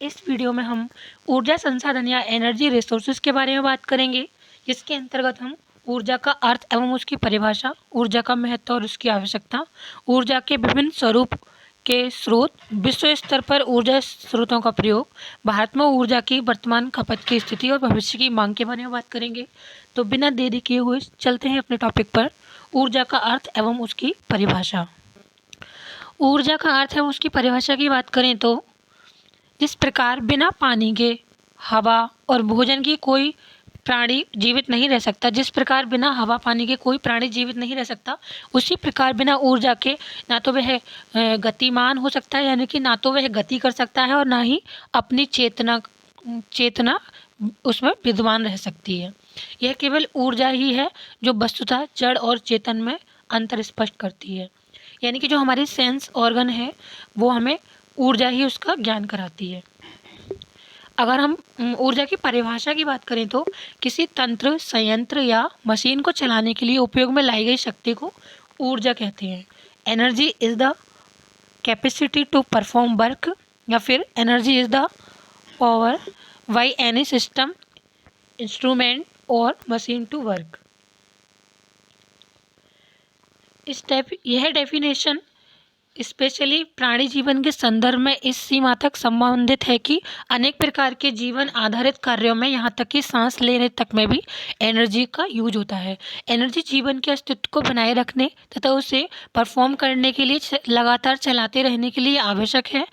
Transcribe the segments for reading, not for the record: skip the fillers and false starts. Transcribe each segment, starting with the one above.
इस वीडियो में हम ऊर्जा संसाधन या एनर्जी रिसोर्सेज के बारे में बात करेंगे, जिसके अंतर्गत हम ऊर्जा का अर्थ एवं उसकी परिभाषा, ऊर्जा का महत्व और उसकी आवश्यकता, ऊर्जा के विभिन्न स्वरूप के स्रोत, विश्व स्तर पर ऊर्जा स्रोतों का प्रयोग, भारत में ऊर्जा की वर्तमान खपत की स्थिति और भविष्य की मांग के बारे में बात करेंगे। तो बिना देरी किए हुए चलते हैं अपने टॉपिक पर, ऊर्जा का अर्थ एवं उसकी परिभाषा। ऊर्जा का अर्थ एवं उसकी परिभाषा की बात करें तो जिस प्रकार बिना पानी के, हवा और भोजन की कोई प्राणी जीवित नहीं रह सकता, जिस प्रकार बिना हवा पानी के कोई प्राणी जीवित नहीं रह सकता, उसी प्रकार बिना ऊर्जा के ना तो वह गतिमान हो सकता है, यानी कि ना तो वह गति कर सकता है और ना ही अपनी चेतना उसमें विद्यमान रह सकती है। यह केवल ऊर्जा ही है जो वस्तुतः जड़ और चेतन में अंतर स्पष्ट करती है, यानी कि जो हमारी सेंस ऑर्गन है वो हमें ऊर्जा ही उसका ज्ञान कराती है। अगर हम ऊर्जा की परिभाषा की बात करें तो किसी तंत्र, संयंत्र या मशीन को चलाने के लिए उपयोग में लाई गई शक्ति को ऊर्जा कहते हैं। Energy is the capacity to perform work, या फिर energy is the power by any system, instrument और मशीन टू वर्क। यह डेफिनेशन स्पेशली प्राणी जीवन के संदर्भ में इस सीमा तक संबंधित है कि अनेक प्रकार के जीवन आधारित कार्यों में, यहाँ तक कि सांस लेने तक में भी एनर्जी का यूज होता है। एनर्जी जीवन के अस्तित्व को बनाए रखने तथा उसे परफॉर्म करने के लिए लगातार चलाते रहने के लिए आवश्यक है,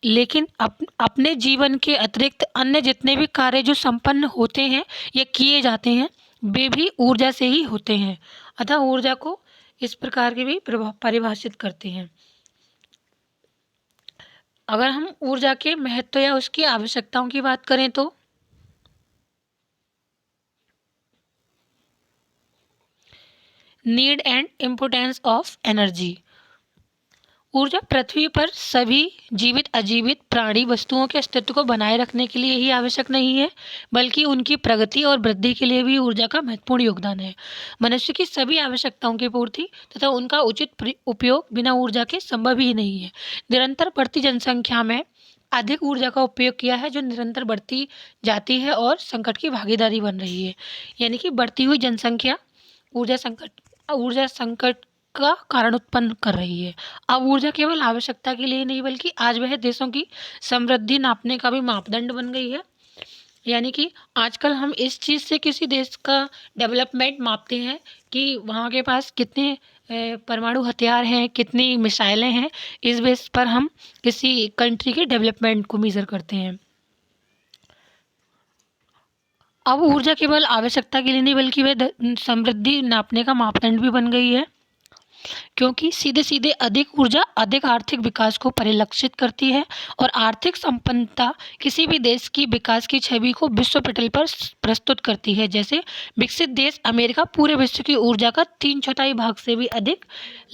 लेकिन अपने जीवन के अतिरिक्त अन्य जितने भी कार्य जो संपन्न होते हैं या किए जाते हैं वे भी ऊर्जा से ही होते हैं। अतः ऊर्जा को इस प्रकार के भी परिभाषित करते हैं। अगर हम ऊर्जा के महत्व या उसकी आवश्यकताओं की बात करें तो need and importance of energy. ऊर्जा पृथ्वी पर सभी जीवित अजीवित प्राणी वस्तुओं के अस्तित्व को बनाए रखने के लिए ही आवश्यक नहीं है, बल्कि उनकी प्रगति और वृद्धि के लिए भी ऊर्जा का महत्वपूर्ण योगदान है। मनुष्य की सभी आवश्यकताओं की पूर्ति तथा उनका उचित उपयोग बिना ऊर्जा के संभव ही नहीं है। निरंतर बढ़ती जनसंख्या में अधिक ऊर्जा का उपयोग किया है, जो निरंतर बढ़ती जाती है और संकट की भागीदारी बन रही है। यानी कि बढ़ती हुई जनसंख्या ऊर्जा संकट का कारण उत्पन्न कर रही है। अब ऊर्जा केवल आवश्यकता के लिए नहीं, बल्कि आज वह देशों की समृद्धि नापने का भी मापदंड बन गई है। यानी कि आजकल हम इस चीज़ से किसी देश का डेवलपमेंट मापते हैं कि वहाँ के पास कितने परमाणु हथियार हैं, कितनी मिसाइलें हैं। इस बेस पर हम किसी कंट्री के डेवलपमेंट को मेज़र करते हैं। अब ऊर्जा केवल आवश्यकता के लिए नहीं, बल्कि वह समृद्धि नापने का मापदंड भी बन गई है, क्योंकि सीधे सीधे अधिक ऊर्जा अधिक आर्थिक विकास को परिलक्षित करती है और आर्थिक संपन्नता किसी भी देश की विकास की छवि को विश्व पटल पर प्रस्तुत करती है। जैसे विकसित देश अमेरिका पूरे विश्व की ऊर्जा का 3/4 भाग से भी अधिक,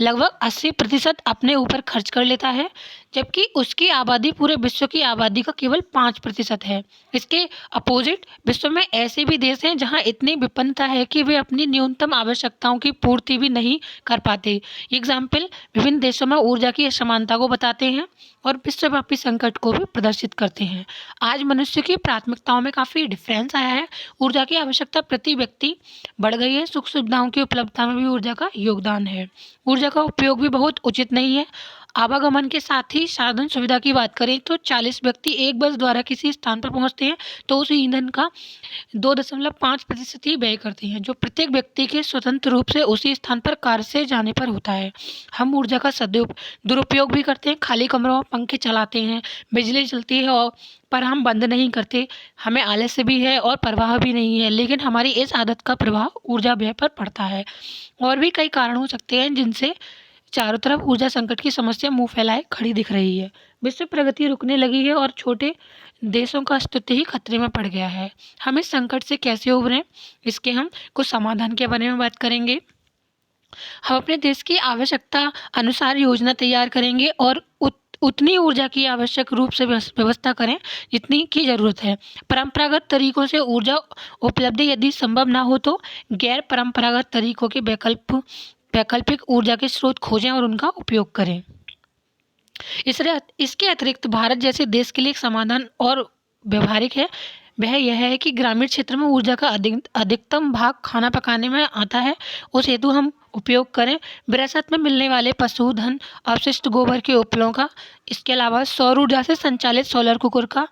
लगभग 80% अपने ऊपर खर्च कर लेता है, जबकि उसकी आबादी पूरे विश्व की आबादी का केवल 5% है। इसके अपोजिट विश्व में ऐसे भी देश हैं जहां इतनी विपन्नता है कि वे अपनी न्यूनतम आवश्यकताओं की पूर्ति भी नहीं कर पाते। एग्जाम्पल विभिन्न देशों में ऊर्जा की असमानता को बताते हैं और विश्वव्यापी संकट को भी प्रदर्शित करते हैं। आज मनुष्य की प्राथमिकताओं में काफ़ी डिफरेंस आया है। ऊर्जा की आवश्यकता प्रति व्यक्ति बढ़ गई है। सुख सुविधाओं की उपलब्धता में भी ऊर्जा का योगदान है। ऊर्जा का उपयोग भी बहुत उचित नहीं है। आवागमन के साथ ही साधन सुविधा की बात करें तो 40 व्यक्ति एक बस द्वारा किसी स्थान पर पहुंचते हैं तो उस ईंधन का 2.5% ही व्यय करते हैं, जो प्रत्येक व्यक्ति के स्वतंत्र रूप से उसी स्थान पर कार से जाने पर होता है। हम ऊर्जा का दुरुपयोग भी करते हैं। खाली कमरों में पंखे चलाते हैं, बिजली चलती है और पर हम बंद नहीं करते। हमें आलस्य भी है और परवाह भी नहीं है, लेकिन हमारी इस आदत का प्रभाव ऊर्जा व्यय पर पड़ता है। और भी कई कारण हो सकते हैं जिनसे चारों तरफ ऊर्जा संकट की समस्या मुंह फैलाए खड़ी दिख रही है। विश्व प्रगति रुकने लगी है और छोटे देशों का अस्तित्व ही खतरे में पड़ गया है। हम इस संकट से कैसे उभरें, इसके हम कुछ समाधान के बारे में बात करेंगे। हम अपने देश की आवश्यकता अनुसार योजना तैयार करेंगे और उतनी ऊर्जा की आवश्यक रूप से व्यवस्था करें जितनी की ज़रूरत है। परंपरागत तरीकों से ऊर्जा उपलब्धि यदि संभव ना हो तो गैर परंपरागत तरीकों के वैकल्पिक ऊर्जा के स्रोत खोजें और उनका उपयोग करें। इसके अतिरिक्त भारत जैसे देश के लिए एक समाधान और व्यवहारिक है, वह यह है कि ग्रामीण क्षेत्र में ऊर्जा का अधिकतम भाग खाना पकाने में आता है, उस हेतु हम उपयोग करें। विरासत में मिलने वाले पशुधन अपशिष्ट गोबर के उपलों का, इसके अलावा सौर ऊर्जा से संचालित सोलर कुकर का,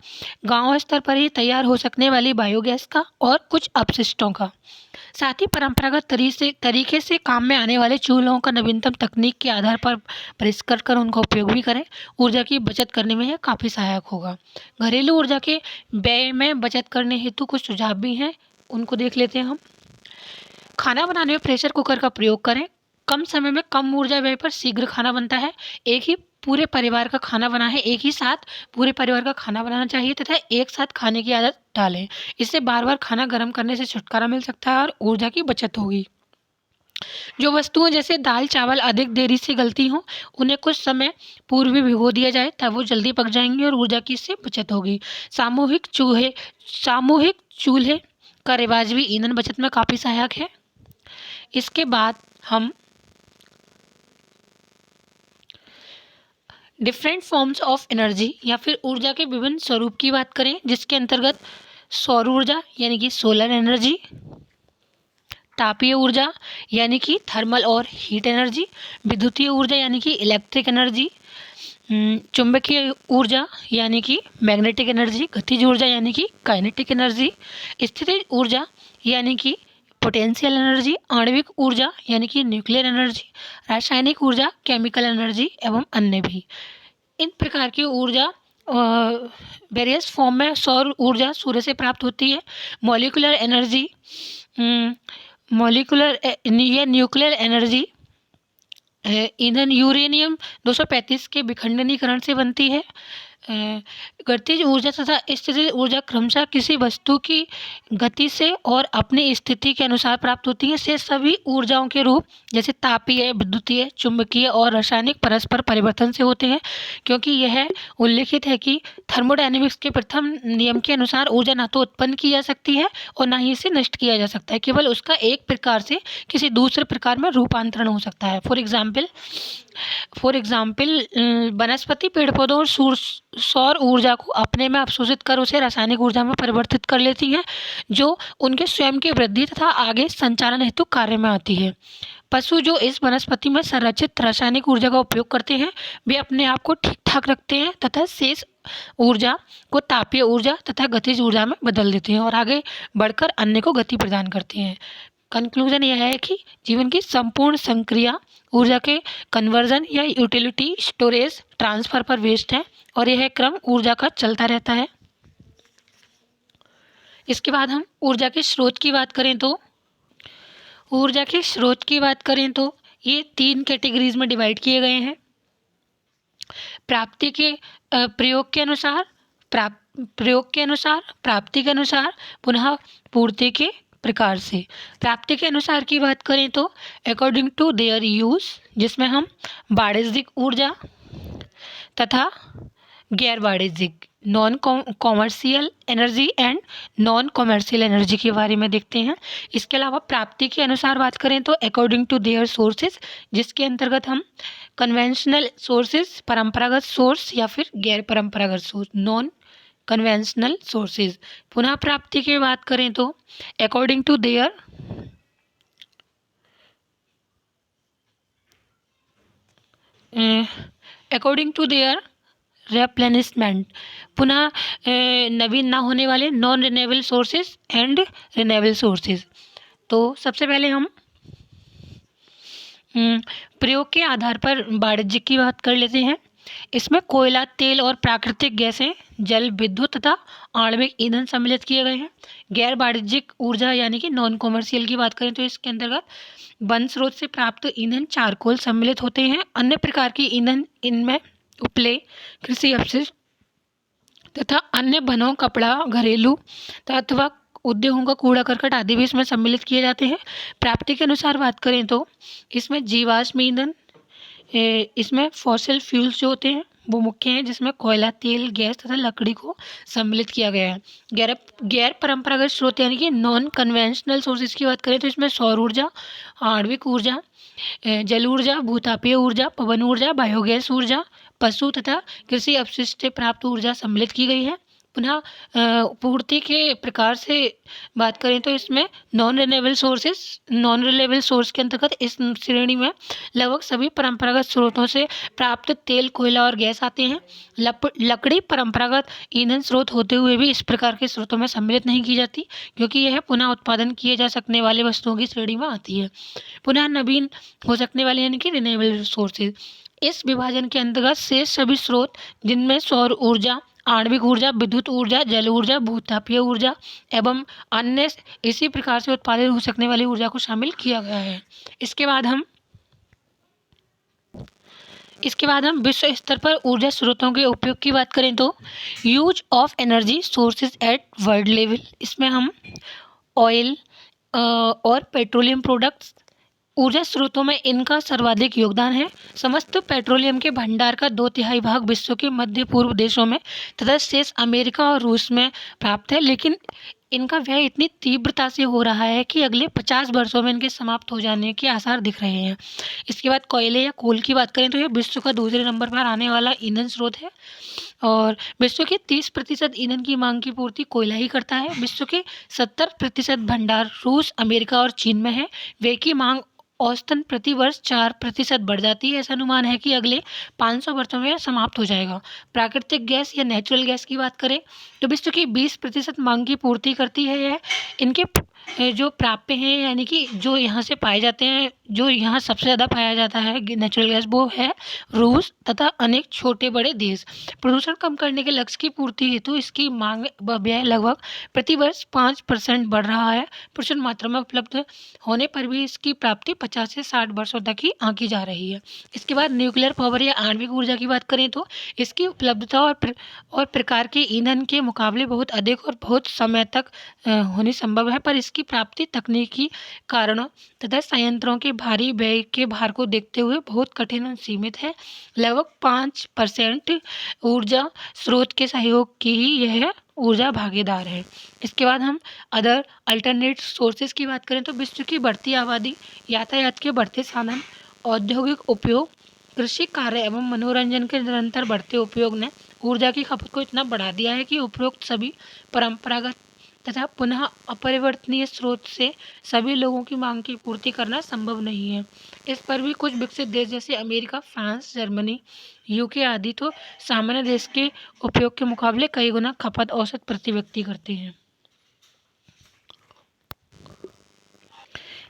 गांव स्तर पर ही तैयार हो सकने वाली बायोगैस का और कुछ अपशिष्टों का। साथ ही परंपरागत तरीके से काम में आने वाले चूल्हों का नवीनतम तकनीक के आधार पर परिष्कृत कर उनका उपयोग भी करें। ऊर्जा की बचत करने में यह काफ़ी सहायक होगा। घरेलू ऊर्जा के व्यय में बचत करने हेतु कुछ सुझाव भी हैं, उनको देख लेते हैं हम। खाना बनाने में प्रेशर कुकर का प्रयोग करें। कम समय में कम ऊर्जा व्यय पर शीघ्र खाना बनता है। एक ही पूरे परिवार का खाना बना है, एक ही साथ पूरे परिवार का खाना बनाना चाहिए तथा एक साथ खाने की आदत डालें। इससे बार बार खाना गर्म करने से छुटकारा मिल सकता है और ऊर्जा की बचत होगी। जो वस्तुएं जैसे दाल चावल अधिक देरी से गलती हों, उन्हें कुछ समय पूर्व भी भिगो दिया जाए, तब वो जल्दी पक जाएंगी और ऊर्जा की इससे बचत होगी। सामूहिक चूल्हे का रिवाज भी ईंधन बचत में काफ़ी सहायक है। इसके बाद हम डिफरेंट फॉर्म्स ऑफ एनर्जी या फिर ऊर्जा के विभिन्न स्वरूप की बात करें, जिसके अंतर्गत सौर ऊर्जा यानी कि सोलर एनर्जी, तापीय ऊर्जा यानी कि थर्मल और हीट एनर्जी, विद्युतीय ऊर्जा यानी कि इलेक्ट्रिक एनर्जी, चुंबकीय ऊर्जा यानी कि मैग्नेटिक एनर्जी, गतिज ऊर्जा यानी कि काइनेटिक एनर्जी, स्थितिज ऊर्जा यानी कि पोटेंशियल एनर्जी, आणविक ऊर्जा यानी कि न्यूक्लियर एनर्जी, रासायनिक ऊर्जा केमिकल एनर्जी एवं अन्य भी। इन प्रकार की ऊर्जा वेरियस फॉर्म में सौर ऊर्जा सूर्य से प्राप्त होती है। मॉलिक्यूलर एनर्जी या न्यूक्लियर एनर्जी ईंधन यूरेनियम 235 के विखंडनीकरण से बनती है। गतिज ऊर्जा तथा स्थितिज ऊर्जा क्रमशः किसी वस्तु की गति से और अपनी स्थिति के अनुसार प्राप्त होती हैं। से सभी ऊर्जाओं के रूप जैसे तापीय, विद्युतीय, चुंबकीय और रासायनिक परस्पर परिवर्तन से होते हैं, क्योंकि यह उल्लेखित है कि थर्मोडायनेमिक्स के प्रथम नियम के अनुसार ऊर्जा ना तो उत्पन्न की जा सकती है और ना ही इसे नष्ट किया जा सकता है, केवल उसका एक प्रकार से किसी दूसरे प्रकार में रूपांतरण हो सकता है। फॉर एग्जाम्पल वनस्पति पेड़ पौधों और सौर ऊर्जा को अपने में अवशोषित कर उसे रासायनिक ऊर्जा में परिवर्तित कर लेती हैं, जो उनके स्वयं की वृद्धि तथा आगे संचालन हेतु कार्य में आती है। पशु जो इस वनस्पति में संरचित रासायनिक ऊर्जा का उपयोग करते हैं, वे अपने आप को ठीक ठाक रखते हैं तथा शेष ऊर्जा को तापीय ऊर्जा तथा गतिज ऊर्जा में बदल देते हैं और आगे बढ़कर अन्य को गति प्रदान करते हैं। कंक्लूजन यह है कि जीवन की संपूर्ण संक्रिया ऊर्जा के कन्वर्जन या यूटिलिटी, स्टोरेज, ट्रांसफर पर बेस्ड है और यह क्रम ऊर्जा का चलता रहता है। इसके बाद हम ऊर्जा के स्रोत की बात करें तो ये 3 कैटेगरीज में डिवाइड किए गए हैं। प्रयोग के अनुसार, प्राप्ति के अनुसार, पुनः पूर्ति के प्रकार से। प्राप्ति के अनुसार की बात करें तो अकॉर्डिंग टू देयर यूज, जिसमें हम वाणिज्यिक ऊर्जा तथा गैर वाणिज्यिक non commercial energy and non commercial energy के बारे में देखते हैं। इसके अलावा प्राप्ति के अनुसार बात करें तो अकॉर्डिंग टू देयर सोर्सेज, जिसके अंतर्गत हम कन्वेंशनल सोर्सेज, परंपरागत सोर्स या फिर गैर परंपरागत सोर्स, नॉन कन्वेंशनल सोर्सेज। पुनः प्राप्ति की बात करें तो अकॉर्डिंग टू देयर रिप्लेनिशमेंट, पुनः नवीन ना होने वाले non renewable sources and renewable sources. तो सबसे पहले हम प्रयोग के आधार पर वाणिज्य की बात कर लेते हैं। इसमें कोयला, तेल और प्राकृतिक गैसें, जल, विद्युत तथा आणविक ईंधन सम्मिलित किए गए हैं। गैर वाणिज्यिक ऊर्जा यानी कि नॉन कॉमर्शियल की बात करें तो इसके अंतर्गत वन स्रोत से प्राप्त ईंधन, चारकोल सम्मिलित होते हैं। अन्य प्रकार की ईंधन इनमें उपले, कृषि अपशिष्ट तथा अन्य वनों, कपड़ा, घरेलू अथवा उद्योगों का कूड़ा करकट आदि भी इसमें सम्मिलित किए जाते हैं। प्राप्ति के अनुसार बात करें तो इसमें जीवाश्म ईंधन, इसमें फॉसिल फ्यूल्स जो होते हैं वो मुख्य हैं, जिसमें कोयला, तेल, गैस तथा लकड़ी को सम्मिलित किया गया है। गैर परंपरागत स्रोत यानी कि नॉन कन्वेंशनल सोर्सेज की बात करें तो इसमें सौर ऊर्जा, आणविक ऊर्जा, जल ऊर्जा, भूतापीय ऊर्जा, पवन ऊर्जा, बायोगैस ऊर्जा, पशु तथा कृषि अपशिष्ट से प्राप्त ऊर्जा सम्मिलित की गई है। पुनः पूर्ति के प्रकार से बात करें तो इसमें नॉन रिन्यूएबल सोर्स के अंतर्गत इस श्रेणी में लगभग सभी परंपरागत स्रोतों से प्राप्त तेल, कोयला और गैस आते हैं। लकड़ी परंपरागत ईंधन स्रोत होते हुए भी इस प्रकार के स्रोतों में सम्मिलित नहीं की जाती, क्योंकि यह पुनः उत्पादन किए जा सकने वाले वस्तुओं की श्रेणी में आती है। पुनः नवीन हो सकने वाले यानी कि रिन्यूएबल रिसोर्सेज, इस विभाजन के अंतर्गत शेष सभी स्रोत जिनमें सौर ऊर्जा, आणविक ऊर्जा, विद्युत ऊर्जा, जल ऊर्जा, भूतापीय ऊर्जा एवं अन्य इसी प्रकार से उत्पादित हो सकने वाली ऊर्जा को शामिल किया गया है। इसके बाद हम विश्व स्तर पर ऊर्जा स्रोतों के उपयोग की बात करें तो use of energy sources eight world level, इसमें हम ऑयल और पेट्रोलियम प्रोडक्ट्स ऊर्जा स्रोतों में इनका सर्वाधिक योगदान है। समस्त पेट्रोलियम के भंडार का 2/3 भाग विश्व के मध्य पूर्व देशों में तथा शेष अमेरिका और रूस में प्राप्त है, लेकिन इनका व्यय इतनी तीव्रता से हो रहा है कि अगले 50 वर्षों में इनके समाप्त हो जाने के आसार दिख रहे हैं। इसके बाद कोयले या कोल की बात करें तो यह विश्व का दूसरे नंबर पर आने वाला ईंधन स्रोत है और विश्व के 30% ईंधन की मांग की पूर्ति कोयला ही करता है। विश्व के 70% भंडार रूस, अमेरिका और चीन में है। वे की मांग औसतन प्रति वर्ष 4% बढ़ जाती है। ऐसा अनुमान है कि अगले 500 वर्षों में यह समाप्त हो जाएगा। प्राकृतिक गैस या नेचुरल गैस की बात करें तो विश्व की 20% मांग की पूर्ति करती है यह। इनके जो प्राप्य हैं यानी कि जो यहाँ से पाए जाते हैं, जो यहाँ सबसे ज़्यादा पाया जाता है नेचुरल गैस, वो है रूस तथा अनेक छोटे बड़े देश। प्रदूषण कम करने के लक्ष्य की पूर्ति हेतु इसकी मांग व्यय लगभग प्रति वर्ष 5% बढ़ रहा है। प्रचुर मात्रा में उपलब्ध होने पर भी इसकी प्राप्ति 50 से 60 वर्षों तक ही आंकी जा रही है। इसके बाद न्यूक्लियर पावर या आणविक ऊर्जा की बात करें तो इसकी उपलब्धता और प्रकार के ईंधन के मुकाबले बहुत अधिक और बहुत समय तक होनी संभव है, पर इसकी प्राप्ति तकनीकी कारणों तथा संयंत्रों के भारी व्यय के भार को देखते हुए बहुत कठिन और सीमित है। लगभग 5% ऊर्जा स्रोत के सहयोग की ही यह ऊर्जा भागीदार है। इसके बाद हम अदर अल्टरनेट सोर्सेज की बात करें तो विश्व की बढ़ती आबादी, यातायात के बढ़ते साधन, औद्योगिक उपयोग, कृषि कार्य एवं मनोरंजन के निरंतर बढ़ते उपयोग ने ऊर्जा की खपत को इतना बढ़ा दिया है कि उपरोक्त सभी परंपरागत तथा पुनः अपरिवर्तनीय स्रोत से सभी लोगों की मांग की पूर्ति करना संभव नहीं है। इस पर भी कुछ विकसित देश जैसे अमेरिका, फ्रांस, जर्मनी, यूके आदि तो सामान्य देश के उपयोग के मुकाबले कई गुना खपत औसत प्रति व्यक्ति करते हैं।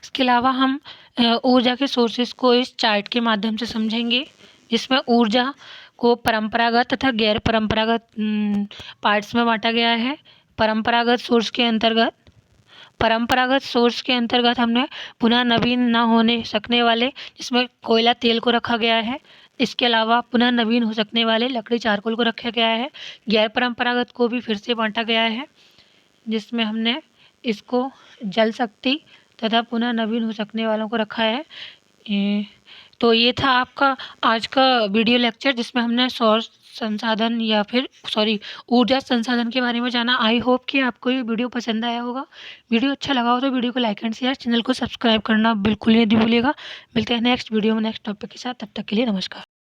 इसके अलावा हम ऊर्जा के सोर्सेज को इस चार्ट के माध्यम से समझेंगे, जिसमें ऊर्जा को परंपरागत तथा गैर परंपरागत पार्ट्स में बांटा गया है। परंपरागत सोर्स के अंतर्गत हमने पुनः नवीन न होने सकने वाले, जिसमें कोयला, तेल को रखा गया है। इसके अलावा पुनः नवीन हो सकने वाले लकड़ी, चारकोल को रखा गया है। गैर परंपरागत को भी फिर से बांटा गया है, जिसमें हमने इसको जल शक्ति तथा पुनः नवीन हो सकने वालों को रखा है। तो ये था आपका आज का वीडियो लेक्चर, जिसमें हमने सौर संसाधन या फिर ऊर्जा संसाधन के बारे में जाना। आई होप कि आपको ये वीडियो पसंद आया होगा। वीडियो अच्छा लगा हो तो वीडियो को लाइक एंड शेयर, चैनल को सब्सक्राइब करना बिल्कुल नहीं भूलिएगा। मिलते हैं नेक्स्ट वीडियो में नेक्स्ट टॉपिक के साथ। तब तक के लिए नमस्कार।